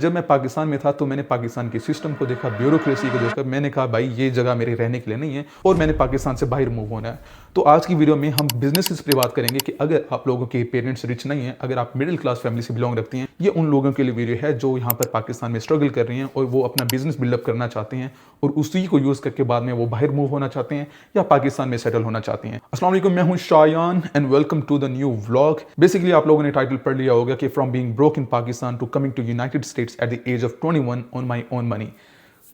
जब मैं पाकिस्तान में था तो मैंने पाकिस्तान के सिस्टम को देखा, ब्यूरोक्रेसी को देखा। मैंने कहा भाई ये जगह मेरे रहने के लिए नहीं है और मैंने पाकिस्तान से बाहर मूव होना है। तो आज की वीडियो में हम बिजनेसेस पे बात करेंगे कि अगर आप लोगों के पेरेंट्स रिच नहीं है, अगर आप मिडिल क्लास फैमिली से बिलोंग रखती हैं, ये उन लोगों के लिए वीडियो है जो यहाँ पर पाकिस्तान में स्ट्रगल कर रही हैं और वो अपना बिजनेस बिल्डअप करना चाहते हैं और उसी को यूज करके बाद में वो बाहर मूव होना चाहते हैं या पाकिस्तान में सेटल होना चाहते हैं। अस्सलाम वालेकुम, मैं हूं Shayan and welcome to the new vlog. Basically आप लोगों ने टाइटल पढ़ लिया होगा कि from being broke in Pakistan to coming to United States at the age of 21 on my own money.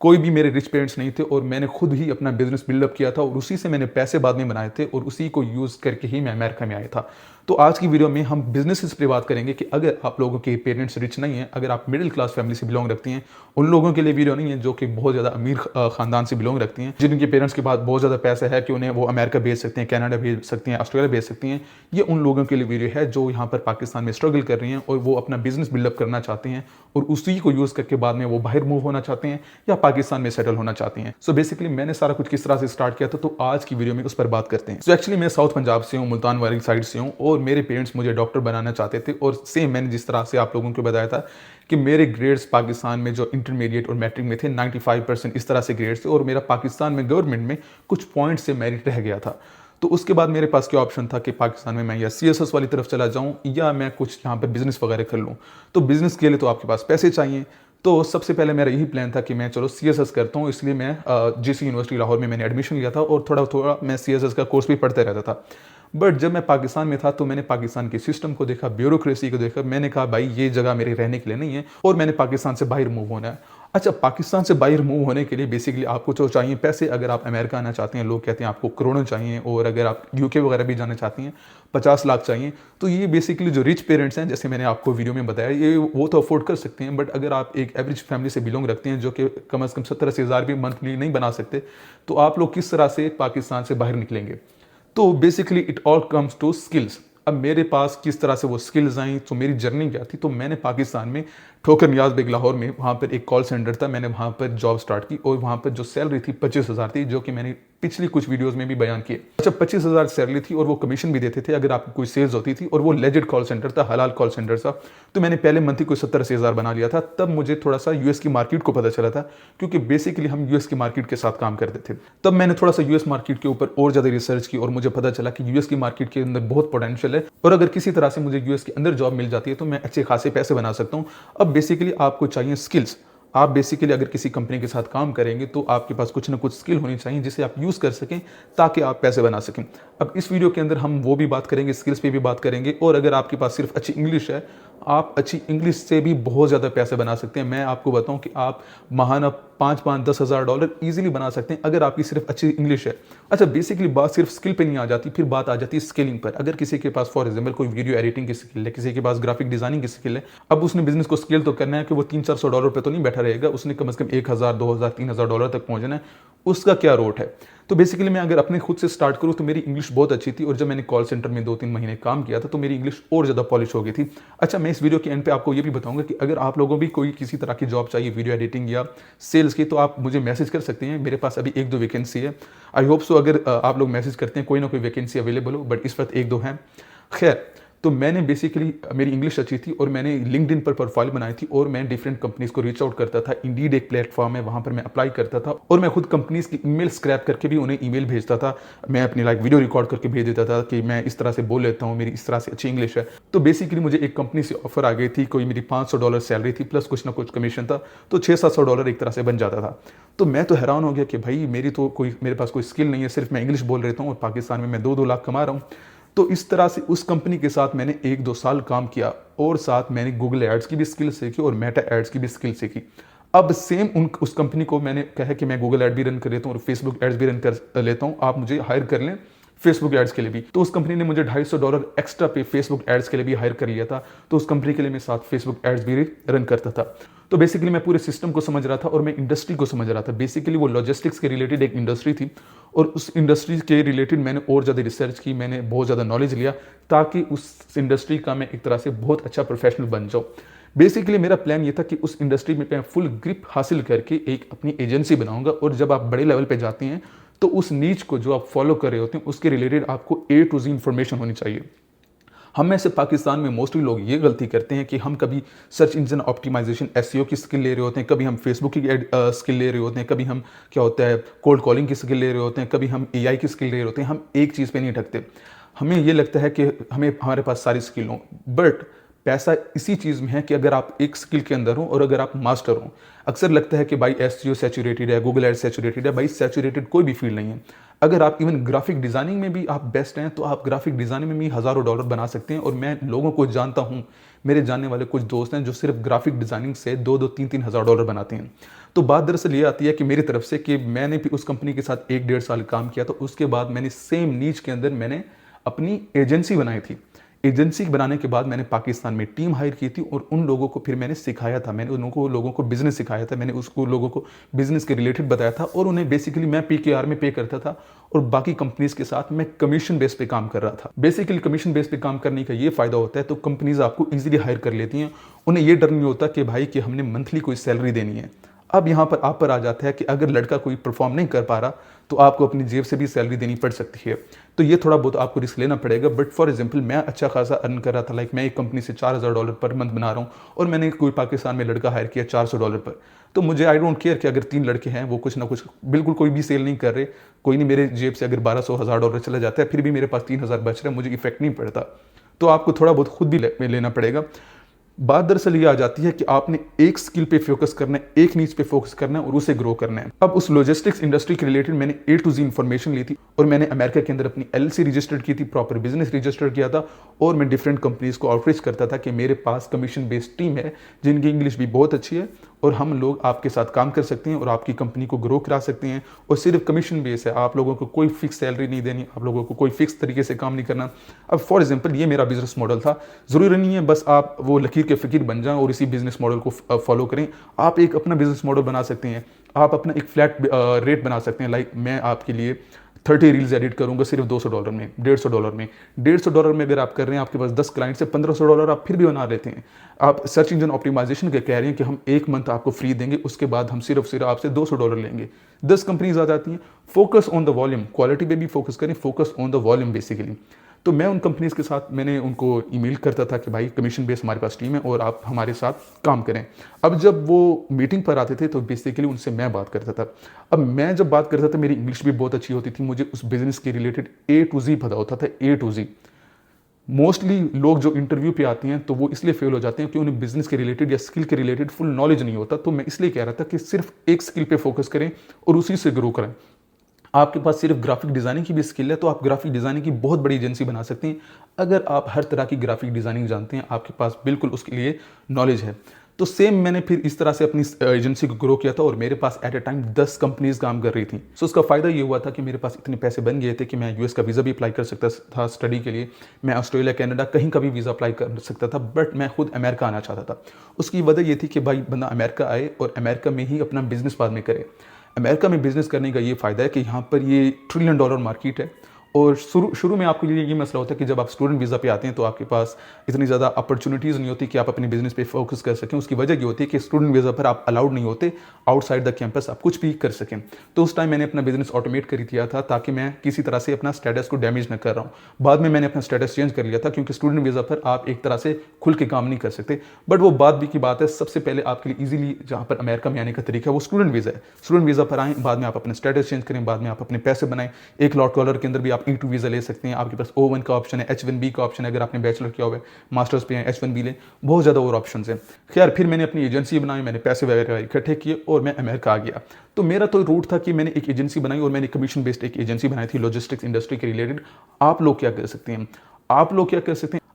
कोई भी मेरे रिच पेरेंट्स नहीं थे और मैंने खुद ही अपना बिजनेस बिल्डअप किया था और उसी से मैंने पैसे बाद में बनाए थे और उसी को यूज करके ही मैं अमेरिका में आया था। तो आज की वीडियो में हम बिजनेसेस पे बात करेंगे कि अगर आप लोगों के पेरेंट्स रिच नहीं है, अगर आप मिडिल क्लास फैमिली से बिलोंग रखती हैं, उन लोगों के लिए वीडियो नहीं है जो कि बहुत ज़्यादा अमीर खानदान से बिलोंग रखती हैं, जिनके पेरेंट्स के पास बहुत ज़्यादा पैसा है कि उन्हें वो अमेरिका भेज सकते हैं, कनाडा भेज सकती हैं, ऑस्ट्रेलिया भेज सकती हैं। ये उन लोगों के लिए वीडियो है जो यहाँ पर पाकिस्तान में स्ट्रगल कर रही हैं और वो अपना बिजनेस बिल्डअप करना चाहते हैं और उसी को यूज़ करके बाद में वो बाहर मूव होना चाहते हैं या पाकिस्तान में सेटल होना चाहते हैं। सो बेसिकली मैंने सारा कुछ किस तरह से स्टार्ट किया था, तो आज की वीडियो में उस पर बात करते हैं। सो एक्चुअली मैं साउथ पंजाब से हूँ, मुल्तान वाली साइड से हूँ और मेरे पेरेंट्स मुझे डॉक्टर बनाना चाहते थे और सेम मैंने जिस तरह से आप लोगों को बताया था कि मेरे ग्रेड्स पाकिस्तान में जो इंटरमीडिएट और मैट्रिक में थे 95% इस तरह से ग्रेड्स थे और मेरा पाकिस्तान में गवर्नमेंट में कुछ पॉइंट से मेरिट रह गया था। तो उसके बाद मेरे पास क्या ऑप्शन था कि पाकिस्तान में मैं या सीएसएस वाली तरफ चला जाऊं या मैं कुछ यहाँ पर बिजनेस वगैरह कर लूँ। तो बिजनेस के लिए तो आपके पास पैसे चाहिए। तो सबसे पहले मेरा यही प्लान था कि मैं चलो सीएसएस करता हूँ, इसलिए मैं जीसी यूनिवर्सिटी लाहौर में मैंने एडमिशन लिया था और थोड़ा थोड़ा मैं सीएसएस का कोर्स भी पढ़ते रहता था। बट जब मैं पाकिस्तान में था तो मैंने पाकिस्तान के सिस्टम को देखा, ब्यूरोक्रेसी को देखा। मैंने कहा भाई ये जगह मेरे रहने के लिए नहीं है और मैंने पाकिस्तान से बाहर मूव होना है। अच्छा, पाकिस्तान से बाहर मूव होने के लिए बेसिकली आपको जो चाहिए पैसे, अगर आप अमेरिका आना चाहते हैं, लोग कहते हैं आपको करोड़ों चाहिए, और अगर आप यूके वगैरह भी जाना चाहती हैं 50 लाख चाहिए। तो ये बेसिकली जो रिच पेरेंट्स हैं, जैसे मैंने आपको वीडियो में बताया, ये वो तो अफोर्ड कर सकते हैं। बट अगर आप एक एवरेज फैमिली से बिलोंग रखते हैं जो कि कम से कम 70-80 हज़ार भी मंथली नहीं बना सकते, तो आप लोग किस तरह से पाकिस्तान से बाहर निकलेंगे? तो basically it all comes to skills. अब मेरे पास किस तरह से वो स्किल्स आई, तो मेरी जर्नी क्या थी। तो मैंने पाकिस्तान में ठोकर नियाज बेग लाहौर में, वहाँ पर एक कॉल सेंटर था, मैंने वहाँ पर जॉब स्टार्ट की और वहाँ पर जो सैलरी थी 25,000 थी, जो कि मैंने पिछली कुछ वीडियोस में भी बयान किए। अच्छा, 25,000 सैलरी थी और वो कमीशन भी देते थे अगर आपकी कोई सेल्स होती थी, और वो लेजिट कॉल सेंटर था, हलाल कॉल सेंटर था। तो मैंने पहले मंथ ही कोई 70-80 हज़ार बना लिया था। तब मुझे थोड़ा सा यूएस की मार्केट को पता चला था, क्योंकि बेसिकली हम यूएस की मार्केट के साथ काम करते थे। तब मैंने थोड़ा सा यूएस मार्केट के ऊपर और ज़्यादा रिसर्च की और मुझे पता चला कि यूएस की मार्केट के अंदर बहुत पोटेंशियल है और अगर किसी तरह से मुझे यूएस के अंदर जॉब मिल जाती है तो मैं अच्छे खासे पैसे बना सकता हूँ। अब बेसिकली आपको चाहिए स्किल्स। आप बेसिकली अगर किसी कंपनी के साथ काम करेंगे तो आपके पास कुछ ना कुछ स्किल होनी चाहिए जिसे आप यूज़ कर सकें ताकि आप पैसे बना सकें। अब इस वीडियो के अंदर हम वो भी बात करेंगे, स्किल्स पे भी बात करेंगे, और अगर आपके पास सिर्फ अच्छी इंग्लिश है, आप अच्छी इंग्लिश से भी बहुत ज़्यादा पैसे बना सकते हैं। मैं आपको बताऊं कि आप महाना 5-10 हज़ार डॉलर ईजिली बना सकते हैं अगर आपकी सिर्फ अच्छी इंग्लिश है। अच्छा, बेसिकली बात सिर्फ स्किल पे नहीं आ जाती, फिर बात आ जाती है स्केलिंग पर। अगर किसी के पास फॉर एग्जाम्पल कोई वीडियो एडिटिंग की स्किल है, किसी के पास ग्राफिक डिजाइनिंग की स्किल है, अब उसने बिजनेस को स्केल तो करना है कि वो 300-400 डॉलर पर तो नहीं बैठा रहेगा, उसने कम से कम 1,000, 2,000, 3,000 डॉलर तक पहुंचना है। उसका क्या रोट है? तो बेसिकली मैं अगर अपने खुद से स्टार्ट करूं तो मेरी इंग्लिश बहुत अच्छी थी और जब मैंने कॉल सेंटर में 2-3 महीने काम किया था तो मेरी इंग्लिश और ज़्यादा पॉलिश हो गई थी। अच्छा, मैं इस वीडियो के एंड पे आपको ये भी बताऊंगा कि अगर आप लोगों भी कोई किसी तरह की जॉब चाहिए, वीडियो एडिटिंग या सेल्स की, तो आप मुझे मैसेज कर सकते हैं। मेरे पास अभी 1-2 वैकेंसी है। आई होप सो अगर आप लोग मैसेज करते हैं कोई ना कोई वैकेंसी अवेलेबल हो, बट इस वक्त 1-2 हैं। खैर, तो मैंने बेसिकली, मेरी इंग्लिश अच्छी थी और मैंने लिंक्डइन पर प्रोफाइल बनाई थी और मैं डिफरेंट कंपनीज को रीच आउट करता था। इंडीड एक प्लेटफॉर्म है, वहाँ पर मैं अप्लाई करता था और मैं खुद कंपनीज की ईमेल स्क्रैप करके भी उन्हें ईमेल भेजता था। मैं अपनी वीडियो रिकॉर्ड करके भेज देता था कि मैं इस तरह से बोल लेता हूँ, मेरी इस तरह से अच्छी इंग्लिश है। तो बेसिकली मुझे एक कंपनी से ऑफर आ गई थी, कोई मेरी $500 सैलरी थी प्लस कुछ ना कुछ कमीशन था, तो $600-700 एक तरह से बन जाता था। तो मैं तो हैरान हो गया कि भाई मेरे पास कोई स्किल नहीं है, सिर्फ मैं इंग्लिश बोल रहता हूँ और पाकिस्तान में मैं 2-2 लाख कमा रहा हूँ। तो इस तरह से उस कंपनी के साथ मैंने 1-2 साल काम किया और साथ मैंने गूगल एड्स की भी स्किल सीखी और मेटा एड्स की भी स्किल सीखी। अब सेम उस कंपनी को मैंने कहा कि मैं गूगल एड भी रन कर लेता हूँ और फेसबुक एड्स भी रन कर लेता हूँ, आप मुझे हायर कर लें फेसबुक एड्स के लिए भी। तो उस कंपनी ने मुझे $250 एक्स्ट्रा पे फेसबुक एड्स के लिए भी हायर कर लिया था। तो उस कंपनी के लिए मैं साथ फेसबुक एड्स भी रन करता था। तो बेसिकली मैं पूरे सिस्टम को समझ रहा था और मैं इंडस्ट्री को समझ रहा था। बेसिकली वो लॉजिस्टिक्स के रिलेटेड एक इंडस्ट्री थी और उस इंडस्ट्री के रिलेटेड मैंने और ज़्यादा रिसर्च की, मैंने बहुत ज़्यादा नॉलेज लिया ताकि उस इंडस्ट्री का मैं एक तरह से बहुत अच्छा प्रोफेशनल बन जाऊँ। बेसिकली मेरा प्लान ये था कि उस इंडस्ट्री में मैं फुल ग्रिप हासिल करके एक अपनी एजेंसी बनाऊंगा और जब आप बड़े लेवल पे जाते हैं तो उस नीच को जो आप फॉलो कर रहे होते हैं उसके रिलेटेड आपको A to Z इंफॉर्मेशन होनी चाहिए। हम में से पाकिस्तान में मोस्टली लोग ये गलती करते हैं कि हम कभी सर्च इंजन ऑप्टिमाइजेशन एसईओ की स्किल ले रहे होते हैं, कभी हम फेसबुक की स्किल ले रहे होते हैं, कभी हम क्या होता है कोल्ड कॉलिंग की स्किल ले रहे होते हैं, कभी हम एआई की स्किल ले रहे होते हैं। हम एक चीज़ पे नहीं अटकते। हमें ये लगता है कि हमें हमारे पास सारी स्किल हों, बट पैसा इसी चीज़ में है कि अगर आप एक स्किल के अंदर हो और अगर आप मास्टर हो। अक्सर लगता है कि भाई एसईओ सैचुरेटेड है, गूगल एड्स सैचुरेटेड है। भाई सैचुरेटेड कोई भी फील्ड नहीं है। अगर आप इवन ग्राफिक डिज़ाइनिंग में भी आप बेस्ट हैं तो आप ग्राफिक डिज़ाइनिंग में भी हज़ारों डॉलर बना सकते हैं। और मैं लोगों को जानता हूँ, मेरे जानने वाले कुछ दोस्त हैं जो सिर्फ ग्राफिक डिज़ाइनिंग से 2-3 हज़ार डॉलर बनाते हैं। तो बात दरअसल ये आती है कि मेरी तरफ से कि मैंने भी उस कंपनी के साथ 1-1.5 साल काम किया। तो उसके बाद मैंने सेम नीच के अंदर मैंने अपनी एजेंसी बनाई थी। एजेंसी बनाने के बाद मैंने पाकिस्तान में टीम हायर की थी और उन लोगों को फिर मैंने सिखाया था। मैंने उन लोगों को बिजनेस सिखाया था। मैंने उसको लोगों को बिजनेस के रिलेटेड बताया था और उन्हें बेसिकली मैं पीकेआर में पे करता था और बाकी कंपनीज के साथ मैं कमीशन बेस पे काम कर रहा था। बेसिकली कमीशन बेस पे काम करने का ये फायदा होता है तो कंपनीज आपको इजीली हायर कर लेती हैं। उन्हें ये डर नहीं होता कि भाई कि हमने मंथली कोई सैलरी देनी है। अब यहाँ पर आप पर आ जाता है कि अगर लड़का कोई परफॉर्म नहीं कर पा रहा तो आपको अपनी जेब से भी सैलरी देनी पड़ सकती है। तो ये थोड़ा बहुत आपको रिस्क लेना पड़ेगा। बट फॉर एग्जांपल मैं अच्छा खासा अर्न कर रहा था। लाइक मैं एक कंपनी से $4000 पर मंथ बना रहा हूँ और मैंने कोई पाकिस्तान में लड़का हायर किया $400 पर। तो मुझे आई डोंट केयर कि अगर 3 लड़के हैं वो कुछ ना कुछ बिल्कुल कोई भी सेल नहीं कर रहे, कोई नहीं, मेरे जेब से अगर 1200-1000 चला जाता है फिर भी मेरे पास 3000 बच रहा है, मुझे इफेक्ट नहीं पड़ता। तो आपको थोड़ा बहुत खुद भी लेना पड़ेगा। बात दरअसल ये आ जाती है कि आपने एक स्किल पे फोकस करना है, एक नीच पे फोकस करना है और उसे ग्रो करना है। अब उस लॉजिस्टिक्स इंडस्ट्री के रिलेटेड मैंने A to Z इंफॉर्मेशन ली थी और मैंने अमेरिका के अंदर अपनी LLC रजिस्टर्ड की थी, प्रॉपर बिजनेस रजिस्टर किया था और मैं डिफरेंट कंपनीज को आउटरीच करता था कि मेरे पास कमीशन बेस्ड टीम है जिनकी इंग्लिश भी बहुत अच्छी है और हम लोग आपके साथ काम कर सकते हैं और आपकी कंपनी को ग्रो करा सकते हैं। और सिर्फ कमीशन बेस है, आप लोगों को कोई फिक्स सैलरी नहीं देनी, आप लोगों को कोई फिक्स तरीके से काम नहीं करना। अब फॉर एग्जांपल ये मेरा बिजनेस मॉडल था। ज़रूरी नहीं है बस आप वो लकीर के फ़कीर बन जाएं और इसी बिजनेस मॉडल को फॉलो करें। आप एक अपना बिजनेस मॉडल बना सकते हैं, आप अपना एक फ्लैट रेट बना सकते हैं। लाइक मैं आपके लिए 30 रील्स एडिट करूंगा सिर्फ $200 में, $150 में। $150 में अगर आप कर रहे हैं, आपके पास 10 क्लाइंट से $1500 आप फिर भी बना लेते हैं। आप सर्च इंजन ऑप्टिमाइजेशन के कह रहे हैं कि हम एक मंथ आपको फ्री देंगे, उसके बाद हम सिर्फ आपसे $200 लेंगे। 10 कंपनीज आ जाती हैं। Focus on the volume, quality पे भी फोकस करें, focus on the volume basically. तो मैं उन कंपनीज के साथ मैंने उनको ईमेल करता था कि भाई कमीशन बेस हमारे पास टीम है और आप हमारे साथ काम करें। अब जब वो मीटिंग पर आते थे तो बेसिकली उनसे मैं बात करता था। अब मैं जब बात करता था मेरी इंग्लिश भी बहुत अच्छी होती थी, मुझे उस बिजनेस के रिलेटेड A to Z पता होता था, A to Z। मोस्टली लोग जो इंटरव्यू पे आते हैं तो वो इसलिए फेल हो जाते हैं कि उन्हें बिजनेस के रिलेटेड या स्किल के रिलेटेड फुल नॉलेज नहीं होता। तो मैं इसलिए कह रहा था कि सिर्फ एक स्किल पे फोकस करें और उसी से ग्रो करें। आपके पास सिर्फ ग्राफिक डिज़ाइनिंग की भी स्किल है तो आप ग्राफिक डिज़ाइनिंग की बहुत बड़ी एजेंसी बना सकते हैं। अगर आप हर तरह की ग्राफिक डिज़ाइनिंग जानते हैं, आपके पास बिल्कुल उसके लिए नॉलेज है। तो सेम मैंने फिर इस तरह से अपनी एजेंसी को ग्रो किया था और मेरे पास एट ए टाइम 10 कंपनीज काम कर रही थी। सो उसका फ़ायदा ये हुआ था कि मेरे पास इतने पैसे बन गए थे कि मैं यूएस का वीज़ा भी अप्लाई कर सकता था स्टडी के लिए। मैं ऑस्ट्रेलिया, कनाडा कहीं का भी वीज़ा अप्लाई कर सकता था, बट मैं खुद अमेरिका आना चाहता था। उसकी वजह ये थी कि भाई बंदा अमेरिका आए और अमेरिका में ही अपना बिजनेस बाद में करे। अमेरिका में बिजनेस करने का ये फ़ायदा है कि यहाँ पर ये $1 ट्रिलियन मार्केट है और शुरू में आपके लिए ये मसला होता है कि जब आप स्टूडेंट वीज़ा पे आते हैं तो आपके पास इतनी ज़्यादा अपॉर्चुनिटीज़ नहीं होती कि आप अपने बिजनेस पे फोकस कर सकें। उसकी वजह ये होती है कि स्टूडेंट वीज़ा पर आप अलाउड नहीं होते आउटसाइड द कैंपस आप कुछ भी कर सकें। तो उस टाइम मैंने अपना बिजनेस ऑटोमेट कर दिया था ताकि मैं किसी तरह से अपना स्टेटस को डैमेज न कर रहा हूँ। बाद में मैंने अपना स्टेटस चेंज कर लिया था क्योंकि स्टूडेंट वीज़ा पर आप एक तरह से खुल के काम नहीं कर सकते। बट वो बात भी की बात है, सबसे पहले आपके लिए ईजिली जहाँ पर अमेरिका में आने का तरीका है वो स्टूडेंट वीज़ा है। स्टूडेंट वीज़ा पर आएँ, बाद में आप अपने स्टेटस चेंज करें, बाद में आप अपने पैसे बनाएं। $1 लाख के अंदर भी आप E2 वीज़ा ले सकते हैं। आपके पास O1 का ऑप्शन है, H1B का ऑप्शन है। अगर आपने बैचलर किया हुआ है, मास्टर्स पे हैं, H1B लें, बहुत ज़्यादा और ऑप्शन हैं। खैर फिर मैंने अपनी एजेंसी बनाई, मैंने पैसे वगैरह इकट्ठे किए और मैं अमेरिका आ गया। तो मेरा तो रूट था कि मैंने एक एजेंसी बनाई और मैंने कमीशन बेस्ड एक एजेंसी बनाई थी लॉजिस्टिक्स इंडस्ट्री के रिलेटेड। आप लोग क्या कर सकते हैं?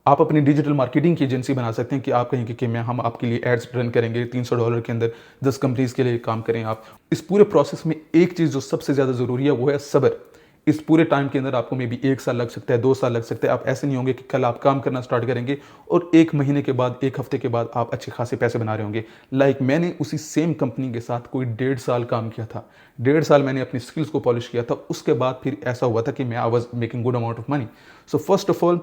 आप अपनी डिजिटल मार्केटिंग की एजेंसी बना सकते हैं कि आप कहेंगे कि हम आपके लिए एड्स रन करेंगे, $300 के अंदर 10 कंपनीज के लिए काम करें आप। इस पूरे प्रोसेस में एक चीज़ जो सबसे ज़्यादा ज़रूरी है वो है सब्र। इस पूरे टाइम के अंदर आपको मे बी 1 साल लग सकता है, 2 साल लग सकता है। आप ऐसे नहीं होंगे कि कल आप काम करना स्टार्ट करेंगे और 1 महीने के बाद, 1 हफ्ते के बाद आप अच्छे खासे पैसे बना रहे होंगे। लाइक मैंने उसी सेम कंपनी के साथ कोई 1.5 साल काम किया था। 1.5 साल मैंने अपनी स्किल्स को पॉलिश किया था। उसके बाद फिर ऐसा हुआ था कि मैं I was making good amount of money. So first of all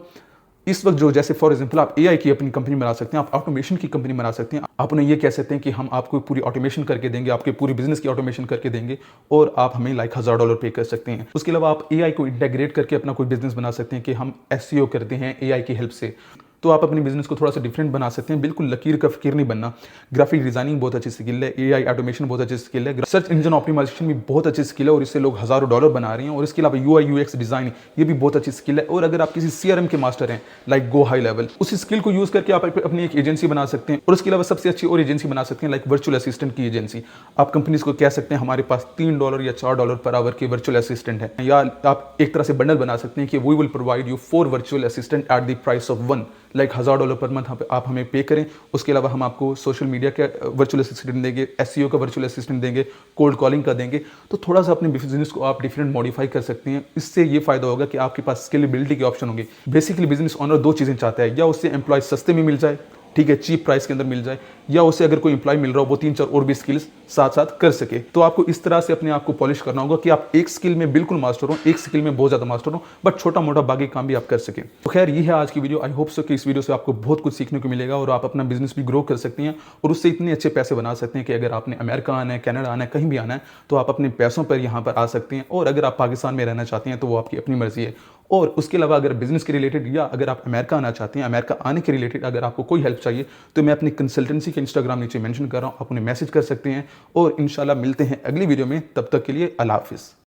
इस वक्त जो जैसे फॉर एग्जांपल आप एआई की अपनी कंपनी बना सकते हैं, आप ऑटोमेशन की कंपनी बना सकते हैं। आप उन्हें ये कह सकते हैं कि हम आपको पूरी ऑटोमेशन करके देंगे, आपके पूरी बिजनेस की ऑटोमेशन करके देंगे और आप हमें लाइक $1000 पे कर सकते हैं। उसके अलावा आप एआई को इंटीग्रेट करके अपना कोई बिजनेस बना सकते हैं कि हम एसईओ करते हैं एआई की हेल्प से। तो आप अपने बिजनेस को थोड़ा सा डिफरेंट बना सकते हैं, बिल्कुल लकीर का फकीर नहीं बनना। ग्राफिक डिजाइनिंग बहुत अच्छी स्किल है, एआई ऑटोमेशन बहुत अच्छी स्किल है, सर्च इंजन ऑप्टिमाइजेशन भी बहुत अच्छी स्किल है और इससे लोग $1000 बना रहे हैं। और इसके अलावा यूआई यूएक्स डिजाइन ये भी बहुत अच्छी स्किल है। और अगर आप किसी सीआरएम के मास्टर हैं लाइक गो हाई लेवल, उस स्किल को यूज करके आप अपनी एक एजेंसी बना सकते हैं। और उसके अलावा सबसे अच्छी और एजेंसी बना सकते हैं लाइक वर्चुअल असिस्टेंट की एजेंसी। आप कंपनीज को कह सकते हैं हमारे पास $3 या $4 पर आवर के वर्चुअल असिस्टेंट है, या आप एक तरह से बंडल बना सकते हैं कि we will provide you 4 virtual assistant at the price of 1, like $1000 per month आप हमें पे करें। उसके अलावा हम आपको सोशल मीडिया का वर्चुअल असिस्टेंट देंगे, एसईओ का वर्चुअल असिस्टेंट देंगे, कोल्ड कॉलिंग का देंगे। तो थोड़ा सा अपने बिजनेस को आप डिफरेंट मॉडिफाई कर सकते हैं। इससे ये फायदा होगा कि आपके पास स्केलेबिलिटी के ऑप्शन होंगे। बेसिकली बिजनेस ओनर दो चीज़ें चाहता है, या उससे एम्प्लॉय सस्ते में मिल जाए, ठीक है, चीप प्राइस के अंदर मिल जाए, या उसे अगर कोई एम्प्लॉय मिल रहा हो वो 3-4 और भी स्किल्स साथ साथ कर सके। तो आपको इस तरह से अपने आप को पॉलिश करना होगा कि आप एक स्किल में बिल्कुल मास्टर हो, एक स्किल में बहुत ज़्यादा मास्टर हो, बट छोटा मोटा बाकी काम भी आप कर सके। तो खैर ये है आज की वीडियो। आई होप सो कि इस वीडियो से आपको बहुत कुछ सीखने को मिलेगा और आप अपना बिजनेस भी ग्रो कर सकते हैं और उससे इतने अच्छे पैसे बना सकते हैं कि अगर आपने अमेरिका आना है, कनाडा आना है, कहीं भी आना है तो आप अपने पैसों पर यहाँ पर आ सकते हैं। और अगर आप पाकिस्तान में रहना चाहते हैं तो वो आपकी अपनी मर्जी है। और उसके अलावा अगर बिजनेस के रिलेटेड या अगर आप अमेरिका आना चाहते हैं, अमेरिका आने के रिलेटेड अगर आपको कोई हेल्प चाहिए तो मैं अपनी कंसल्टेंसी के इंस्टाग्राम नीचे मेंशन कर रहा हूं, आप उन्हें मैसेज कर सकते हैं। और इंशाल्लाह मिलते हैं अगली वीडियो में, तब तक के लिए अल्लाह हाफिज़।